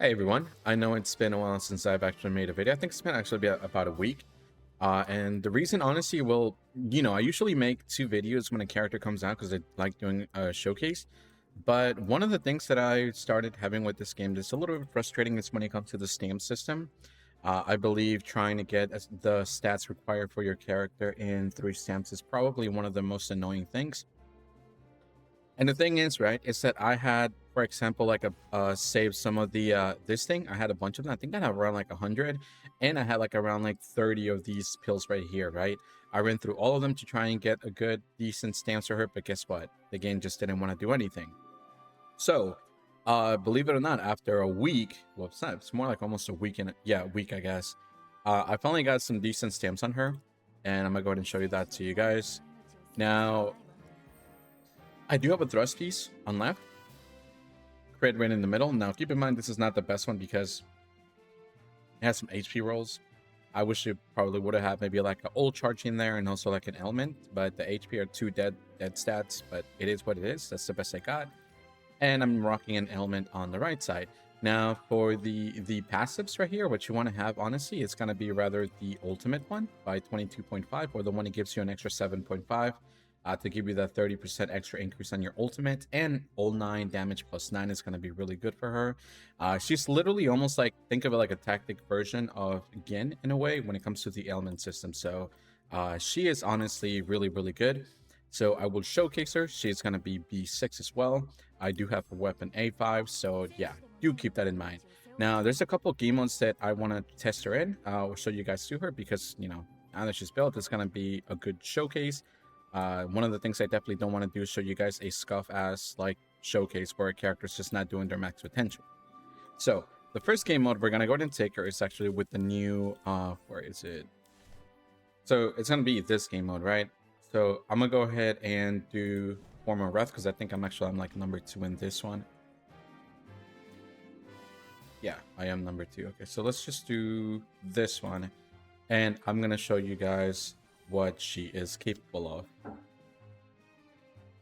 Hey everyone, I know it's been a while since I've actually made a video. I think it's been actually about a week. And the reason, honestly, well, I usually make 2 videos when a character comes out because I like doing a showcase. But one of the things that I started having with this game that's a little bit frustrating is when it comes to the stamp system. I believe trying to get the stats required for your character in 3 stamps is probably one of the most annoying things. And the thing is, right, is that I had, for example, like saved some of the this thing. I had a bunch of them. I think I had around like 100, and I had like around like 30 of these pills right here, right? I ran through all of them to try and get a good, decent stance for her, but guess what? The game just didn't want to do anything. So, believe it or not, after a week, well, it's not, it's more like almost a week and a week, I guess. I finally got some decent stamps on her, and I'm gonna go ahead and show you that to you guys. Now, I do have a thrust piece on left, crit right in the middle. Now, keep in mind, this is not the best one because it has some HP rolls. I wish it probably would have had maybe like an old charge in there and also like an element, but the HP are two dead stats, but it is what it is. That's the best I got. And I'm rocking an element on the right side. Now, for the passives right here, what you want to have, honestly, it's going to be rather the ultimate one by 22.5, or the one that gives you an extra 7.5. To give you that 30% extra increase on your ultimate, and all 9 damage plus 9 is going to be really good for her. She's literally almost like, think of it like a tactic version of Gin in a way when it comes to the element system. So she is honestly really, really good. So I will showcase her. She's going to be B6 as well. I do have a weapon A5, so yeah, do keep that in mind. Now, there's a couple game modes that I want to test her in. I'll show you guys to her because, now that she's built, it's going to be a good showcase. One of the things I definitely don't want to do is show you guys a scuff-ass like showcase where a character's just not doing their max potential. So the first game mode we're gonna go ahead and take her is actually with the new where is it? So it's gonna be this game mode, right? So I'm gonna go ahead and do Form of Wrath because I think I'm like number 2 in this one. Yeah, I am number 2. Okay, so let's just do this one, and I'm gonna show you guys what she is capable of.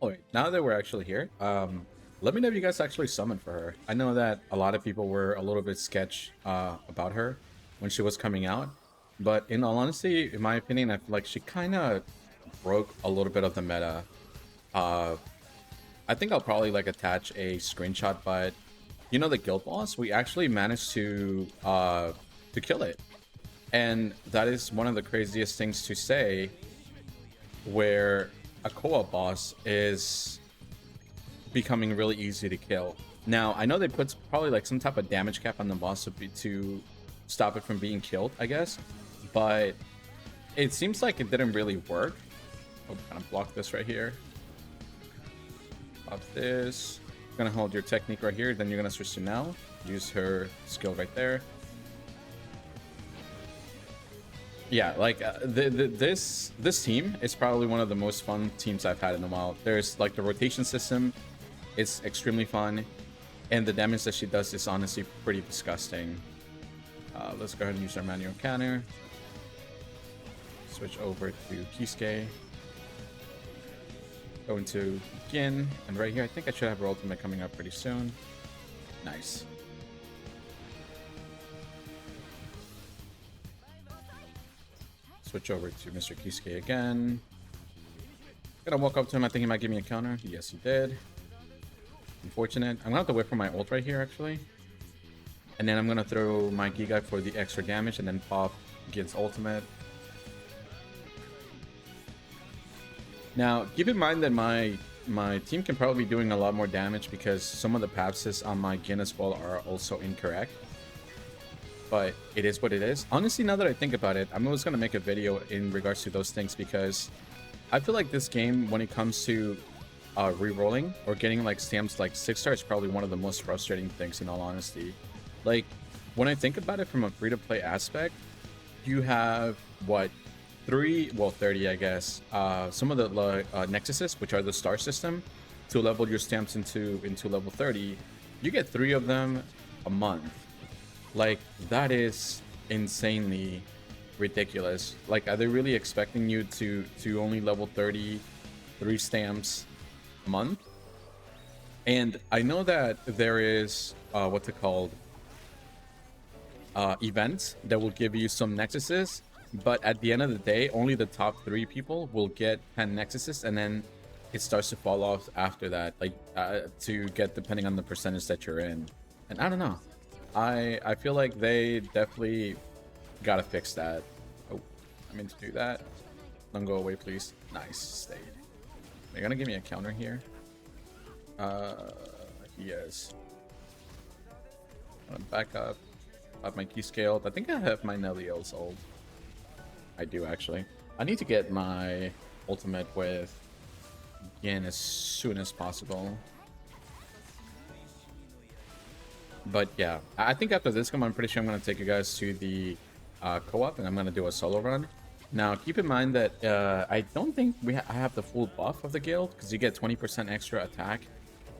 Alright, now that we're actually here, let me know if you guys actually summoned for her. I know that a lot of people were a little bit sketch about her when she was coming out, but in all honesty, in my opinion, I feel like she kind of broke a little bit of the meta. I think I'll probably like attach a screenshot, but the guild boss, we actually managed to kill it. And that is one of the craziest things to say, where a co-op boss is becoming really easy to kill. Now, I know they put probably like some type of damage cap on the boss to stop it from being killed, I guess. But it seems like it didn't really work. I'll kind of block this right here. Pop this. You're gonna hold your technique right here, then you're gonna switch to now. Use her skill right there. Yeah, like this team is probably one of the most fun teams I've had in a while. There's like the rotation system, it's extremely fun, and the damage that she does is honestly pretty disgusting. Let's go ahead and use our manual counter. Switch over to Kisuke. Go into Gin, and right here I think I should have her ultimate coming up pretty soon. Nice. Switch over to Mr. Kisuke again. Gonna walk up to him. I think he might give me a counter. Yes, he did. Unfortunate. I'm gonna have to wait for my ult right here, actually. And then I'm gonna throw my Giga for the extra damage and then pop Gin's ultimate. Now, keep in mind that my team can probably be doing a lot more damage because some of the paths on my Gin as well are also incorrect. But it is what it is. Honestly, now that I think about it, I'm always going to make a video in regards to those things because I feel like this game, when it comes to re-rolling or getting like stamps like 6-star, is probably one of the most frustrating things, in all honesty. Like, when I think about it from a free-to-play aspect, you have, what, 30, I guess, some of the Nexuses, which are the star system, to level your stamps into level 30. You get 3 of them a month. Like, that is insanely ridiculous. Like, are they really expecting you to only level 33 stamps a month? And I know that there is what's it called, event that will give you some nexuses, but at the end of the day, only the top 3 people will get 10 nexuses, and then it starts to fall off after that, like to get depending on the percentage that you're in. And I don't know, I feel like they definitely gotta fix that. Oh, I meant to do that. Don't go away, please. Nice, stayed. They're gonna give me a counter here. He is. I'm gonna back up. I have my key scaled. I think I have my Nelliel's ult. I do actually. I need to get my ultimate with Yin as soon as possible. But yeah, I think after this game, I'm pretty sure I'm gonna take you guys to the co-op, and I'm gonna do a solo run. Now, keep in mind that I don't think I have the full buff of the guild, because you get 20% extra attack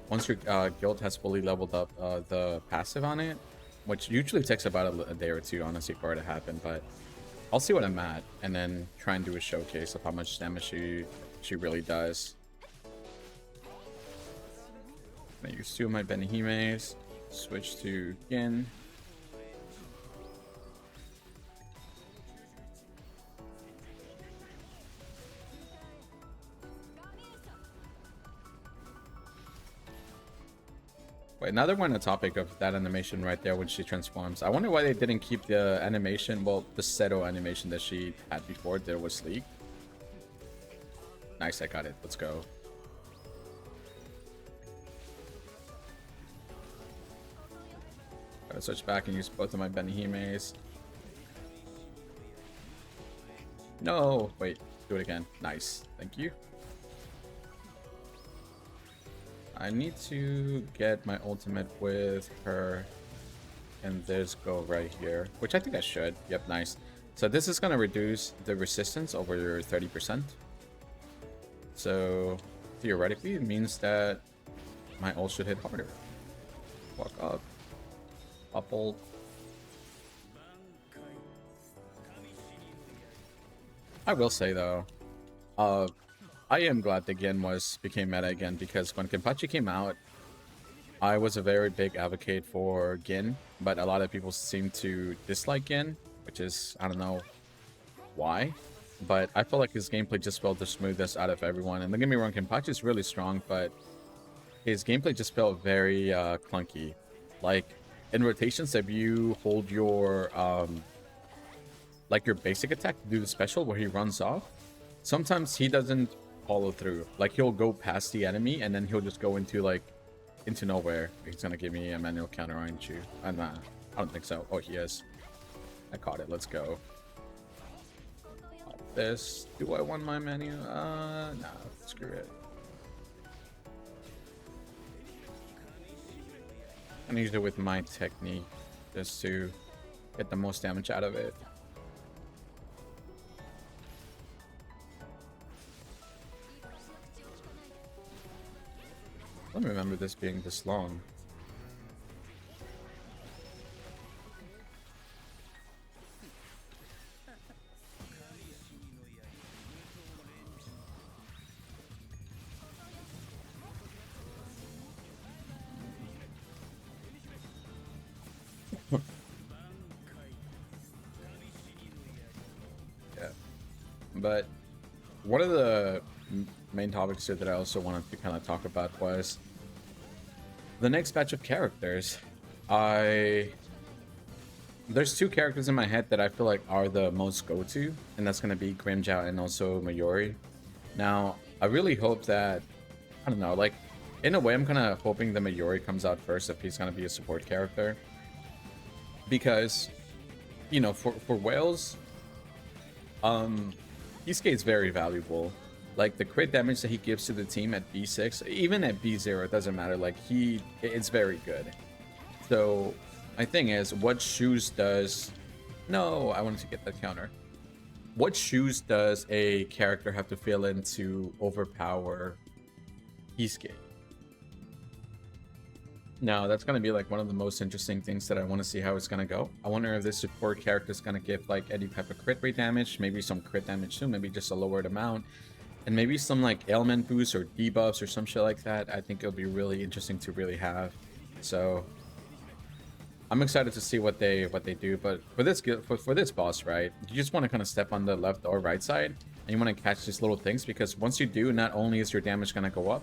once your guild has fully leveled up the passive on it, which usually takes about a day or two, honestly, for it to happen. But I'll see what I'm at, and then try and do a showcase of how much damage she really does. I use 2 of my Benehimes, switch to Gin. Wait, now that we're on the topic of that animation right there when she transforms, I wonder why they didn't keep the animation, well, the Seto animation that she had before that was leaked. Nice, I got it. Let's go. Gotta switch back and use both of my Benehimes. No, wait, do it again. Nice, thank you. I need to get my ultimate with her and this go right here, which I think I should. Yep, nice. So this is going to reduce the resistance over 30%. So theoretically, it means that my ult should hit harder. Walk up. Up ult. I will say though, I am glad that Gin became meta again, because when Kenpachi came out, I was a very big advocate for Gin, but a lot of people seem to dislike Gin, which is, I don't know why, but I feel like his gameplay just felt the smoothest out of everyone. And don't get me wrong, Kenpachi is really strong, but his gameplay just felt very clunky. Like in rotations, if you hold your like your basic attack to do the special where he runs off, sometimes he doesn't follow through. Like he'll go past the enemy and then he'll just go into nowhere. He's gonna give me a manual counter, aren't you? I don't think so. Oh, he is. I caught it. Let's go. This. Do I want my menu? Nah, screw it. I'm gonna use it with my technique just to get the most damage out of it. I don't remember this being this long. Yeah. But one of the main topics here that I also wanted to kind of talk about was the next batch of characters. There's 2 characters in my head that I feel like are the most go-to, and that's going to be Grimmjow and also Mayuri. Now, I really hope that, I don't know, like, in a way, I'm kind of hoping the Mayuri comes out first if he's going to be a support character. Because, you know, for Wales, Kisuke is very valuable. Like, the crit damage that he gives to the team at B6, even at B0, it doesn't matter. Like, it's very good. So, my thing is, what shoes does... No, I wanted to get that counter. What shoes does a character have to fill in to overpower Kisuke? Now, that's going to be, like, one of the most interesting things that I want to see how it's going to go. I wonder if this support character is going to give, like, any type of crit rate damage. Maybe some crit damage too. Maybe just a lowered amount. And maybe some like ailment boosts or debuffs or some shit like that. I think it'll be really interesting to really have. So I'm excited to see what they do. But for this for this boss, right, you just want to kind of step on the left or right side, and you want to catch these little things, because once you do, not only is your damage gonna go up,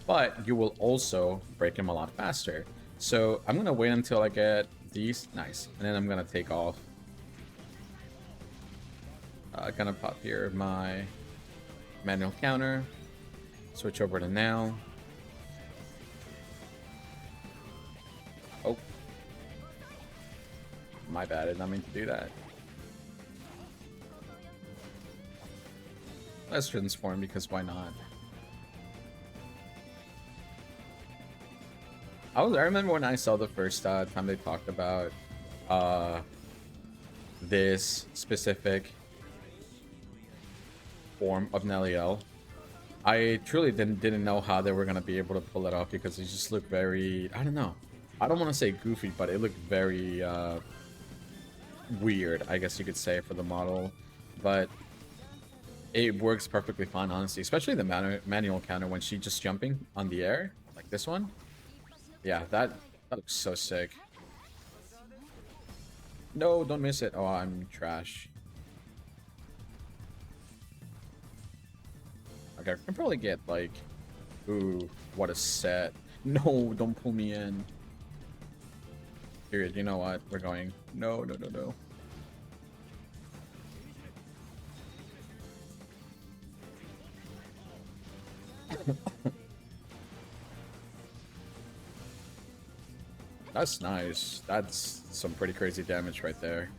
but you will also break him a lot faster. So I'm gonna wait until I get these, nice, and then I'm gonna take off. Gonna pop here my manual counter, switch over to now. Oh, my bad, I did not mean to do that. Let's transform, because why not? I remember when I saw the first time they talked about this specific form of Nelliel. I truly didn't know how they were gonna be able to pull it off, because it just looked very, I don't know. I don't want to say goofy, but it looked very weird, I guess you could say, for the model. But it works perfectly fine, honestly, especially the manual counter when she's just jumping on the air, like this one. Yeah, that looks so sick. No, don't miss it. Oh, I'm trash. Okay, I can probably get, like... Ooh, what a set. No, don't pull me in. Period, you know what? We're going... No, no, no, no. That's nice. That's some pretty crazy damage right there.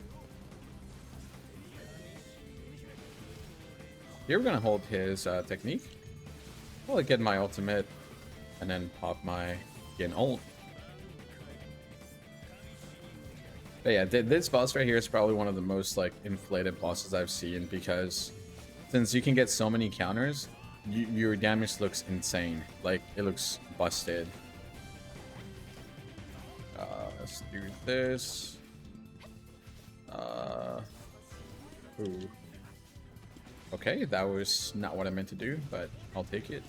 Here we're gonna hold his technique. I'll get my ultimate and then pop my Yin ult. But yeah, this boss right here is probably one of the most like inflated bosses I've seen, because since you can get so many counters, your damage looks insane. Like, it looks busted. Let's do this. Ooh. Okay, that was not what I meant to do, but I'll take it.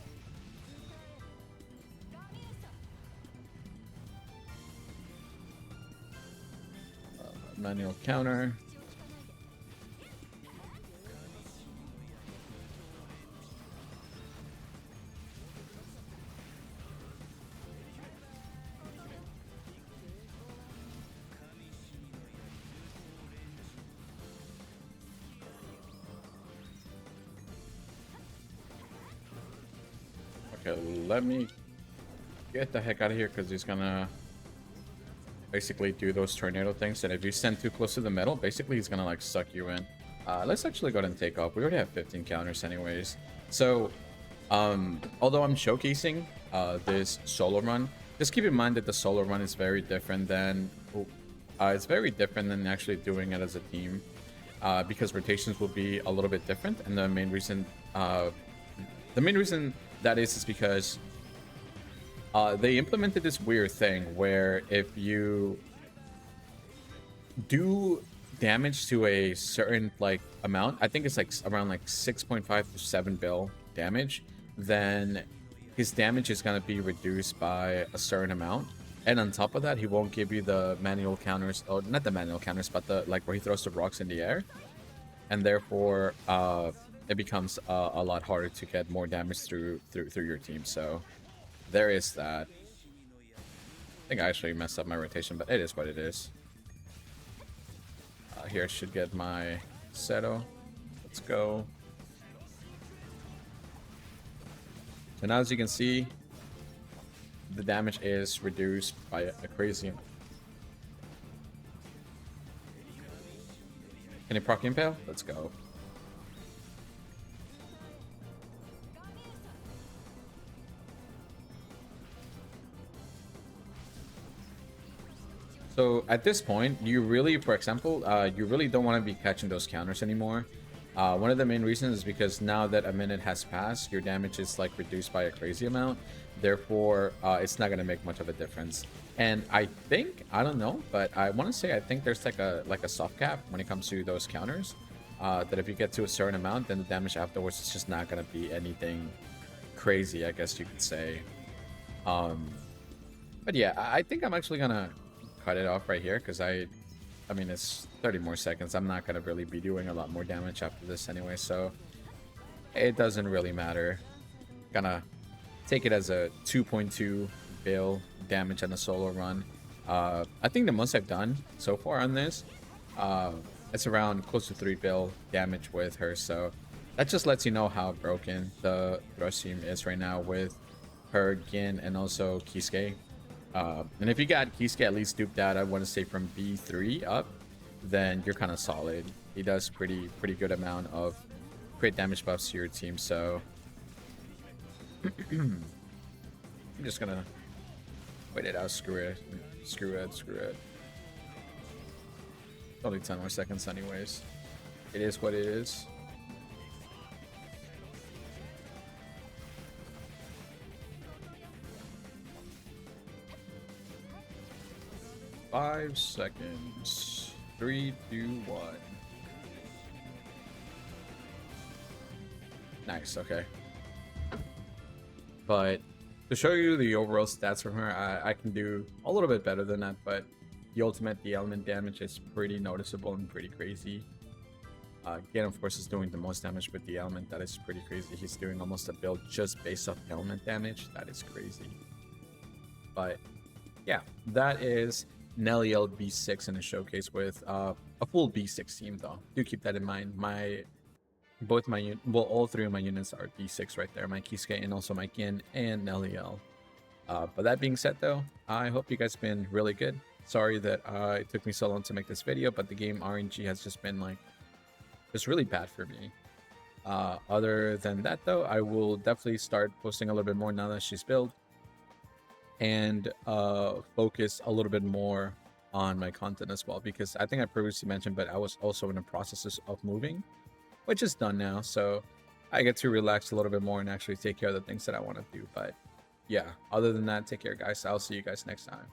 Manual counter. Okay, let me get the heck out of here, because he's gonna basically do those tornado things, and if you stand too close to the metal, basically he's gonna like suck you in. Let's actually go ahead and take off. We already have 15 counters anyways. So although I'm showcasing this solo run, just keep in mind that the solo run is very different than actually doing it as a team, because rotations will be a little bit different. And the main reason that is because they implemented this weird thing where if you do damage to a certain like amount, I think it's like around like 6.5 to 7 bill damage, then his damage is going to be reduced by a certain amount. And on top of that, he won't give you the manual counters, or not the manual counters, but the like where he throws the rocks in the air, and therefore it becomes a lot harder to get more damage through your team. So there is that. I think I actually messed up my rotation, but it is what it is. Here I should get my Seto. Let's go. So now, as you can see, the damage is reduced by a crazy amount. Can you proc impale? Let's go. So at this point, you really, for example, you really don't want to be catching those counters anymore. One of the main reasons is because now that a minute has passed, your damage is like reduced by a crazy amount. Therefore, it's not going to make much of a difference. And I think, I don't know, but I want to say I think there's like a soft cap when it comes to those counters. That if you get to a certain amount, then the damage afterwards is just not going to be anything crazy, I guess you could say. But yeah, I think I'm actually going to cut it off right here because I mean, it's 30 more seconds. I'm not going to really be doing a lot more damage after this anyway, so it doesn't really matter. Gonna take it as a 2.2 bill damage on a solo run. I think the most I've done so far on this, it's around close to 3 bill damage with her, so that just lets you know how broken the Thrush team is right now with her, Gin, and also Kisuke. And if you got Kisuke at least duped out, I want to say from B3 up, then you're kind of solid. He does pretty good amount of crit damage buffs to your team, so I'm just gonna wait it out. Screw it. Only 10 more seconds anyways. It is what it is. Five seconds. 3, 2, 1. Nice, okay. But to show you the overall stats from her, I can do a little bit better than that, but the ultimate, the element damage is pretty noticeable and pretty crazy. Again, of course, is doing the most damage with the element. That is pretty crazy. He's doing almost a build just based off element damage. That is crazy. But yeah, that is Nelliel B6 in a showcase with a full B6 team, though. Do keep that in mind. All three of my units are B6 right there. My Kisuke and also my Gin and Nelliel. But that being said, though, I hope you guys have been really good. Sorry that it took me so long to make this video, but the game RNG has just been like, it's really bad for me. Other than that, though, I will definitely start posting a little bit more now that she's built, and focus a little bit more on my content as well, because I think I previously mentioned, but I was also in the process of moving, which is done now, so I get to relax a little bit more and actually take care of the things that I want to do. But yeah, other than that, take care, guys. I'll see you guys next time.